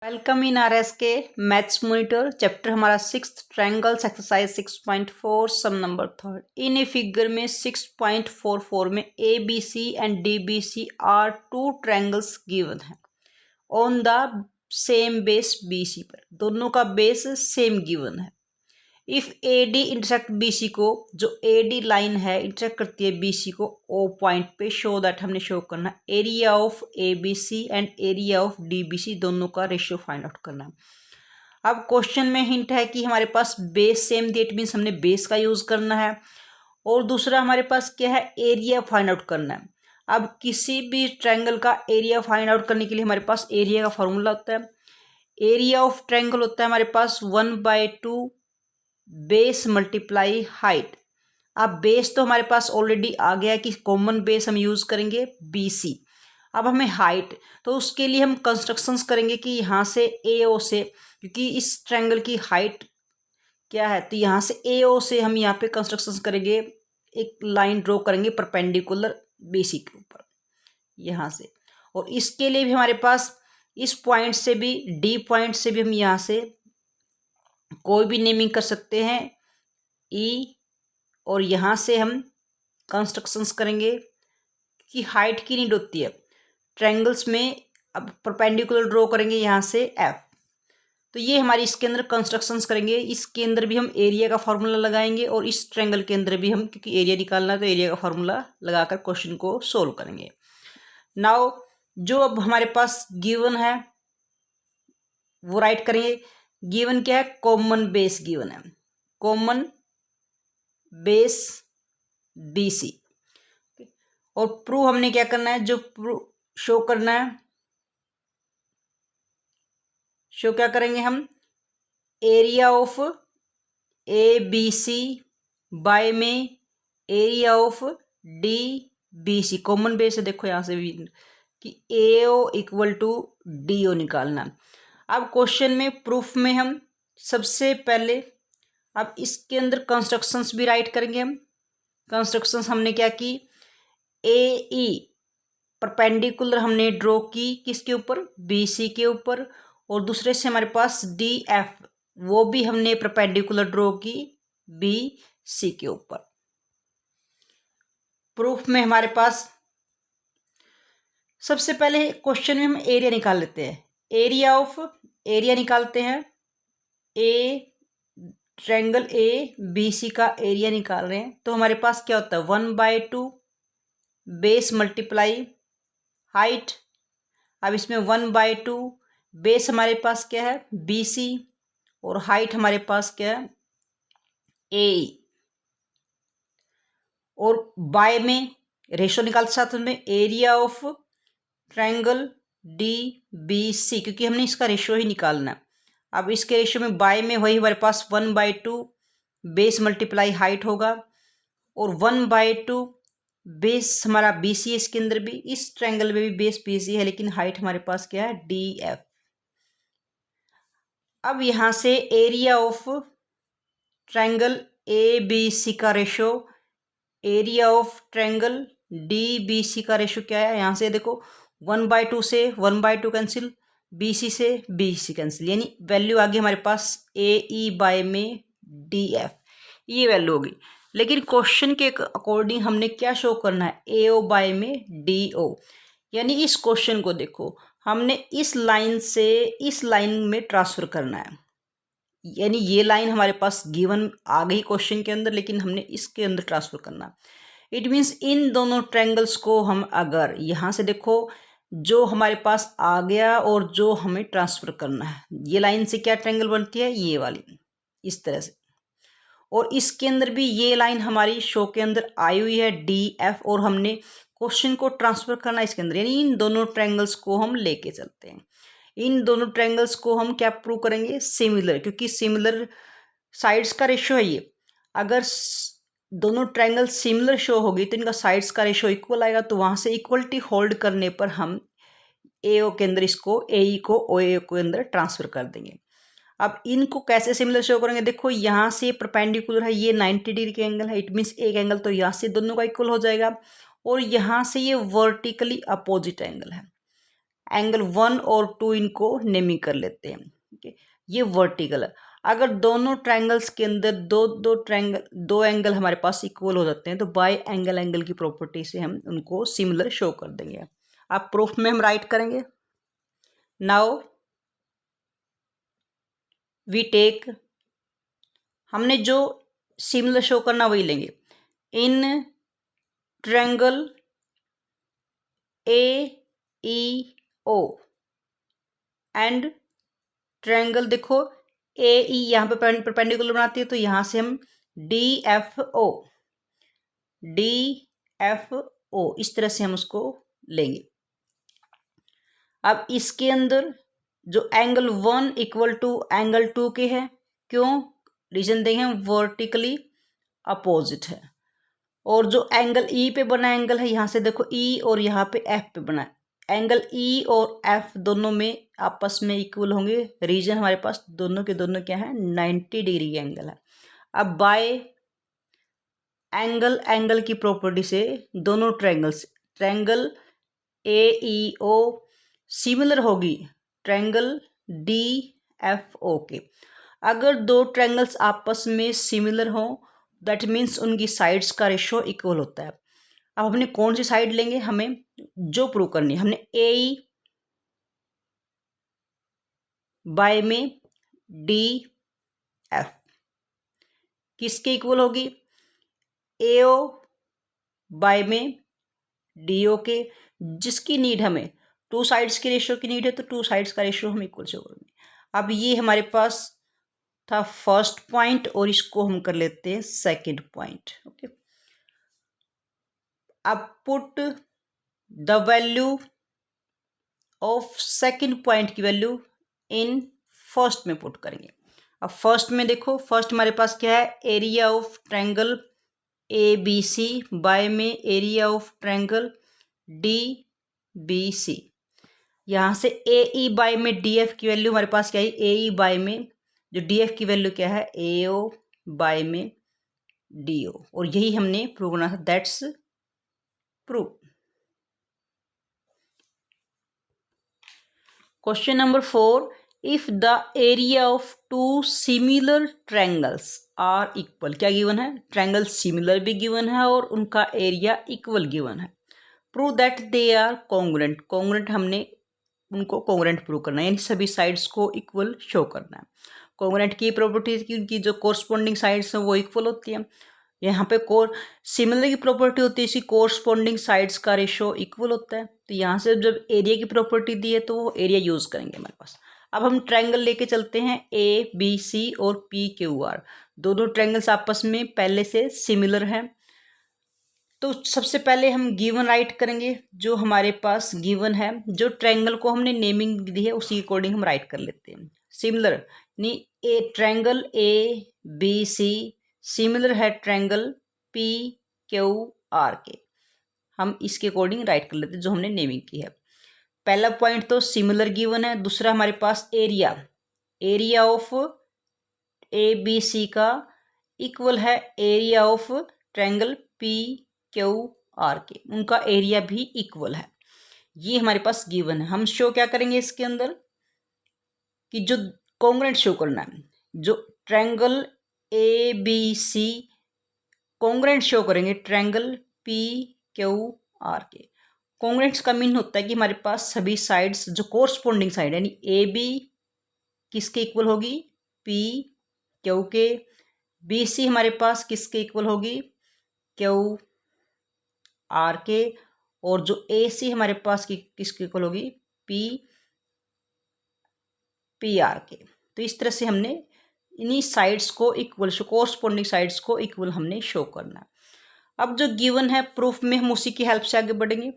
Welcome in R S के maths monitor chapter हमारा 6th triangles exercise 6.4 sum number 3rd। In a figure में 6.44 में A B C and D B C are two triangles given है on the same base B C पर। दोनों का base same given है। If A D intersect B C को, जो A D line है इंटरसेक्ट करती है बी सी को ओ पॉइंट पे, शो दैट हमने शो करना area of A B C and area of D B C, दोनों का रेशियो फाइंड आउट करना है। अब क्वेश्चन में हिंट है कि हमारे पास बेस सेम दिया, इट मीन्स हमने बेस का यूज करना है। और दूसरा हमारे पास क्या है, एरिया फाइंड आउट करना है। अब किसी भी ट्रायंगल का एरिया फाइंड आउट करने के लिए हमारे पास एरिया का फॉर्मूला होता है। एरिया ऑफ ट्रायंगल होता है हमारे पास 1/2 बेस मल्टीप्लाई हाइट। अब बेस तो हमारे पास ऑलरेडी आ गया कि कॉमन बेस हम यूज करेंगे BC। अब हमें हाइट, तो उसके लिए हम कंस्ट्रक्शंस करेंगे कि यहाँ से AO से, क्योंकि इस ट्रायंगल की हाइट क्या है, तो यहाँ से AO से हम यहाँ पे कंस्ट्रक्शंस करेंगे, एक लाइन ड्रॉ करेंगे परपेंडिकुलर BC के ऊपर यहाँ से। और इसके लिए भी हमारे पास इस पॉइंट से भी, D पॉइंट से भी हम यहाँ से कोई भी नेमिंग कर सकते हैं E, और यहाँ से हम कंस्ट्रक्शंस करेंगे कि हाइट की नीड होती है ट्रायंगल्स में। अब परपेंडिकुलर ड्रॉ करेंगे यहाँ से F, तो ये हमारी इसके अंदर कंस्ट्रक्शंस करेंगे। इसके अंदर भी हम एरिया का फार्मूला लगाएंगे और इस ट्रायंगल के अंदर भी हम, क्योंकि एरिया निकालना है तो एरिया का फार्मूला लगाकर क्वेश्चन को सोल्व करेंगे। नाउ जो अब हमारे पास गिवन है वो राइट करेंगे। गिवन क्या है, कॉमन बेस गिवन है, कॉमन बेस BC। और प्रूव हमने क्या करना है, जो प्रूव शो करना है, शो क्या करेंगे हम, एरिया ऑफ ABC बाय में area of DBC। Common base है, देखो यहाँ से भी कि AO इक्वल टू DO निकालना। अब क्वेश्चन में प्रूफ में हम सबसे पहले अब इसके अंदर कंस्ट्रक्शंस भी राइट करेंगे हम। कंस्ट्रक्शंस हमने क्या की, AE परपेंडिकुलर हमने ड्रॉ की किसके ऊपर, BC के ऊपर। और दूसरे से हमारे पास DF, वो भी हमने परपेंडिकुलर ड्रॉ की BC के ऊपर। प्रूफ में हमारे पास सबसे पहले क्वेश्चन में हम एरिया निकाल लेते हैं। एरिया निकालते हैं, ट्रायंगल ABC का एरिया निकाल रहे हैं, तो हमारे पास क्या होता है 1/2 बेस मल्टीप्लाई हाइट। अब इसमें 1/2 बेस हमारे पास क्या है BC, और हाइट हमारे पास क्या है AE। और बाय में रेशो निकालते साथ में एरिया ऑफ ट्रायंगल DBC, क्योंकि हमने इसका रेशो ही निकालना है। अब इसके रेशो में बाय में वही हमारे पास 1/2 बेस मल्टीप्लाई हाइट होगा, और 1/2 बेस हमारा BC है। इसके अंदर भी, इस ट्रायंगल में भी बेस BC है, लेकिन हाइट हमारे पास क्या है DF। अब यहाँ से एरिया ऑफ ट्रायंगल ABC का ratio, area of triangle DBC का रेशो क्या है, यहाँ से देखो 1/2 से 1/2 कैंसिल, BC से BC कैंसिल, यानी वैल्यू आ गई हमारे पास AE बाय में DF, ये वैल्यू होगी। लेकिन क्वेश्चन के अकॉर्डिंग हमने क्या शो करना है, AO बाय में DO। यानी इस क्वेश्चन को देखो, हमने इस लाइन से इस लाइन में ट्रांसफर करना है, यानी ये लाइन हमारे पास गिवन आ गई क्वेश्चन के अंदर, लेकिन हमने इसके अंदर ट्रांसफर करना। इट मीन्स इन दोनों ट्रायंगल्स को हम अगर यहाँ से देखो, जो हमारे पास आ गया और जो हमें ट्रांसफर करना है, ये लाइन से क्या ट्रायंगल बनती है, ये वाली, इस तरह से। और इसके अंदर भी ये लाइन हमारी शो के अंदर आई हुई है DF, और हमने क्वेश्चन को ट्रांसफर करना इसके अंदर, यानी इन दोनों ट्रायंगल्स को हम लेके चलते हैं। इन दोनों ट्रायंगल्स को हम क्या प्रूव करेंगे, सिमिलर, क्योंकि सिमिलर साइड्स का रेशो है ये। अगर दोनों ट्रायंगल सिमिलर शो होगी तो इनका साइड्स का रेशो इक्वल आएगा, तो वहाँ से इक्वलिटी होल्ड करने पर हम AO के अंदर इसको, AE को OA के अंदर ट्रांसफर कर देंगे। अब इनको कैसे सिमिलर शो करेंगे, देखो यहाँ से परपेंडिकुलर है, ये 90 डिग्री के एंगल है, इट मीन्स एक एंगल तो यहाँ से दोनों का इक्वल हो जाएगा, और यहाँ से ये वर्टिकली अपोजिट एंगल है। एंगल 1 और 2 इनको नेमिंग कर लेते हैं। ओके, ये वर्टिकल है। अगर दोनों ट्रायंगल्स के अंदर दो एंगल हमारे पास इक्वल हो जाते हैं तो बाय एंगल की प्रॉपर्टी से हम उनको सिमिलर शो कर देंगे। अब प्रूफ में हम राइट करेंगे। नाउ वी टेक, हमने जो सिमिलर शो करना वही लेंगे। In triangle AEO and triangle देखो AE यहाँ पे परपेंडिकुलर बनाती है तो यहाँ से हम DFO इस तरह से हम उसको लेंगे। अब इसके अंदर जो एंगल 1 इक्वल टू एंगल 2 के है, क्यों? रीजन देंगे हम वर्टिकली अपोजिट है। और जो एंगल E पे बना एंगल है, यहाँ से देखो E और यहाँ पे F पे बना है। एंगल E और F दोनों में आपस में इक्वल होंगे। रीजन हमारे पास दोनों के दोनं क्या है, 90 डिग्री एंगल है। अब बाय एंगल की प्रॉपर्टी से दोनों ट्रायंगल AEO सिमिलर होगी ट्रायंगल DFO के। अगर दो ट्रायंगल्स आपस में सिमिलर हो दैट मीन्स उनकी साइड्स का रेशो इक्वल होता है। अब हमने कौन सी साइड लेंगे, हमें जो प्रूव करनी है, हमने AE बाय में DF किसके इक्वल होगी, AO बाय में DO के, जिसकी नीड हमें टू साइड्स के रेशियो की नीड है तो टू साइड्स का रेशियो हम इक्वल शो करेंगे। अब ये हमारे पास था फर्स्ट पॉइंट और इसको हम कर लेते हैं सेकंड पॉइंट। ओके, अब put the value of second point की वैल्यू इन फर्स्ट में पुट करेंगे। अब फर्स्ट में देखो, फर्स्ट हमारे पास क्या है, area of triangle ABC by में एरिया ऑफ ट्रायंगल DBC। यहाँ से AE बाय में DF की वैल्यू हमारे पास क्या है, AE बाय में जो DF की वैल्यू क्या है, AO बाय में DO। और यही हमने प्रूव करना था, that's prove. Question number 4, if the area of two similar triangles are equal, क्या गिवन है, ट्रायंगल सिमिलर भी गिवन है और उनका एरिया इक्वल गिवन है। Prove that they are congruent, congruent हमने उनको कॉन्ग्रुएंट प्रूव करना है, यानी सभी साइड्स को इक्वल शो करना है। कॉन्ग्रुएंट की प्रॉपर्टी की उनकी जो कोरस्पॉन्डिंग साइड्स हैं वो इक्वल होती है। यहाँ पे सिमिलर की प्रॉपर्टी होती है, इसकी कोरस्पॉन्डिंग साइड्स का रेशो इक्वल होता है। तो यहाँ से जब एरिया की प्रॉपर्टी दी है तो वो एरिया यूज करेंगे हमारे पास। अब हम ट्रायंगल लेके चलते हैं ABC और PQR, दोनों ट्रायंगल्स आपस में पहले से सिमिलर हैं। तो सबसे पहले हम गिवन राइट करेंगे, जो हमारे पास गिवन है, जो ट्रायंगल को हमने नेमिंग दी है उसी अकॉर्डिंग हम राइट कर लेते हैं। सिमिलर यानी ट्रायंगल ABC सिमिलर है ट्रायंगल PQR के, हम इसके अकॉर्डिंग राइट कर लेते हैं जो हमने नेमिंग की है। पहला पॉइंट तो सिमिलर गिवन है, दूसरा हमारे पास एरिया ऑफ ABC का इक्वल है एरिया ऑफ ट्रायंगल PQR के, उनका एरिया भी इक्वल है। ये हमारे पास गिवन है। हम शो क्या करेंगे इसके अंदर कि जो कॉन्ग्रुएंट शो करना है, जो ट्रायंगल ABC कॉन्ग्रुएंट शो करेंगे ट्रायंगल PQR के। कॉन्ग्रुएंट्स का मीन होता है कि हमारे पास सभी साइड्स जो कोरस्पॉन्डिंग साइड यानी AB किसके इक्वल होगी, PQ के, BC हमारे पास किसके इक्वल होगी, QR के, और जो AC हमारे पास किसके इक्वल होगी, PR के। तो इस तरह से हमने इन्हीं साइड्स को इक्वल कोरस्पॉन्डिंग साइड्स को इक्वल हमने शो करना है। अब जो गिवन है प्रूफ में हम उसी की हेल्प से आगे बढ़ेंगे।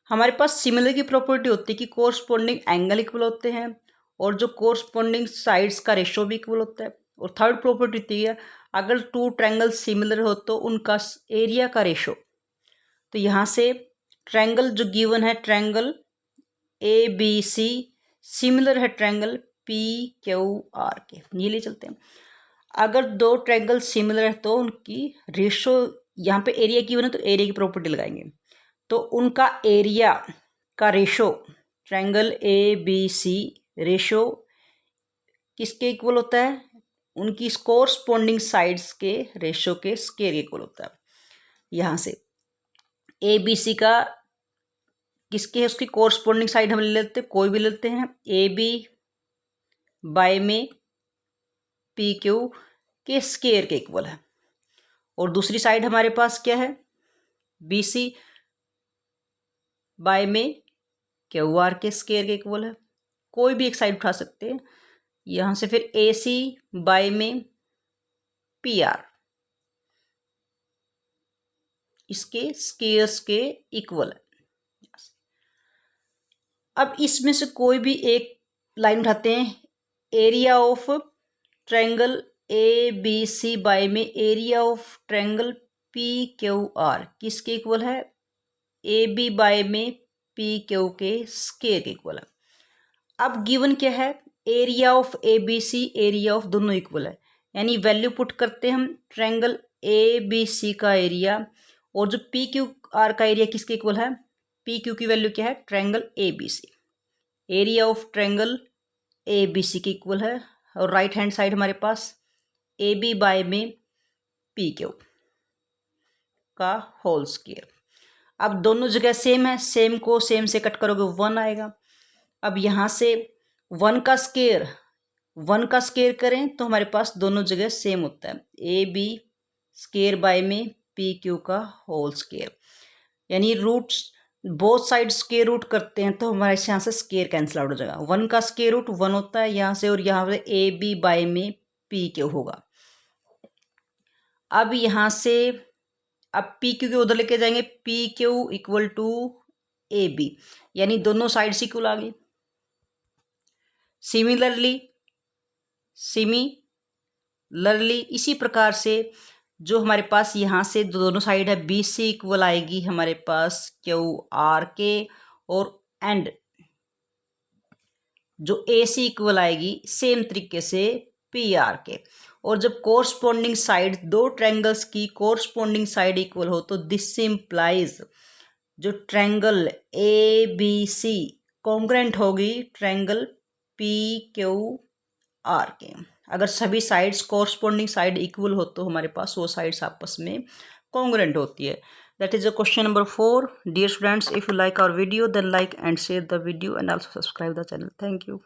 हमारे पास सिमिलर की प्रॉपर्टी होती है कि कोरस्पॉन्डिंग एंगल इक्वल होते हैं और जो कोरस्पॉन्डिंग साइड्स का रेशो भी इक्वल होता है। और थर्ड प्रॉपर्टी होती है अगर टू ट्रायंगल सिमिलर हो तो उनका एरिया का रेशो। तो यहाँ से ट्रायंगल जो गिवन है ट्रायंगल ABC सिमिलर है ट्रायंगल PQR के, ये ले चलते हैं। अगर दो ट्रायंगल सिमिलर है तो उनकी रेशो, यहाँ पे एरिया गिवन है तो एरिया की प्रॉपर्टी लगाएंगे। तो उनका एरिया का ratio, triangle A B C ratio किसके इक्वल होता है? उनकी कोरस्पॉन्डिंग साइड्स के रेशो के स्क्वायर के इक्वल होता है। यहाँ से ए बी सी का किसके है, उसकी कोरस्पॉन्डिंग साइड हम ले लेते हैं, कोई भी लेते हैं, ए बी बाय में पी क्यू के स्क्वायर के इक्वल है। और दूसरी साइड हमारे पास क्या है? बी सी बाय में क्यू आर के स्क्वायर के इक्वल है। कोई भी एक साइड उठा सकते हैं। यहाँ से फिर ए सी बाय में पी आर इसके स्क्वायर्स के इक्वल है। अब इसमें से कोई भी एक लाइन उठाते हैं, area of triangle A B C by में area of triangle P Q R किसके इक्वल है? ए बी बाय में पी क्यू के स्क्वायर के इक्वल है। अब गिवन क्या है? Area of A B C, area of दोनों इक्वल है, यानी वैल्यू पुट करते हैं हम ट्रायंगल ए बी सी का एरिया, और जो पी क्यू आर का एरिया किसके इक्वल है? पी क्यू की वैल्यू क्या है? Triangle A B C, area of triangle A B C के इक्वल है। और राइट हैंड साइड हमारे पास ए बी बाय में पी क्यू का होल स्क्वायर। अब दोनों जगह सेम है, सेम को सेम से कट करोगे 1 आएगा। अब यहाँ से 1 का स्क्वायर करें तो हमारे पास दोनों जगह सेम होता है, ए बी स्क्वायर बाय में पी क्यू का होल स्क्वायर, यानी roots both side square root करते हैं तो हमारे यहाँ से स्क्वायर कैंसिल आउट हो जाएगा। 1 का स्क्वायर रूट 1 होता है यहाँ से, और यहाँ से ए बी बाय में पी क्यू होगा। अब यहाँ से अब पी क्यू के उधर लेके जाएंगे, P Q equal to A B, यानी दोनों साइड्स इक्वल आ गई। सिमिलरली इसी प्रकार से जो हमारे पास यहाँ से दोनों साइड है, बी सी इक्वल आएगी हमारे पास क्यू आर के, और एंड जो ए सी इक्वल आएगी सेम तरीके से पी आर के। और जब कोरस्पॉन्डिंग साइड, दो ट्रायंगल्स की कोरस्पॉन्डिंग साइड इक्वल हो तो दिस इम्प्लाइज जो triangle A B C congruent होगी ट्रायंगल पी क्यू आर के। अगर सभी साइड्स कोरस्पॉन्डिंग साइड इक्वल हो तो हमारे पास वो साइड्स आपस में कॉन्ग्रुएंट होती है। That is the question number 4. Dear students, if you like our video, then like and share the video and also subscribe the channel. Thank you.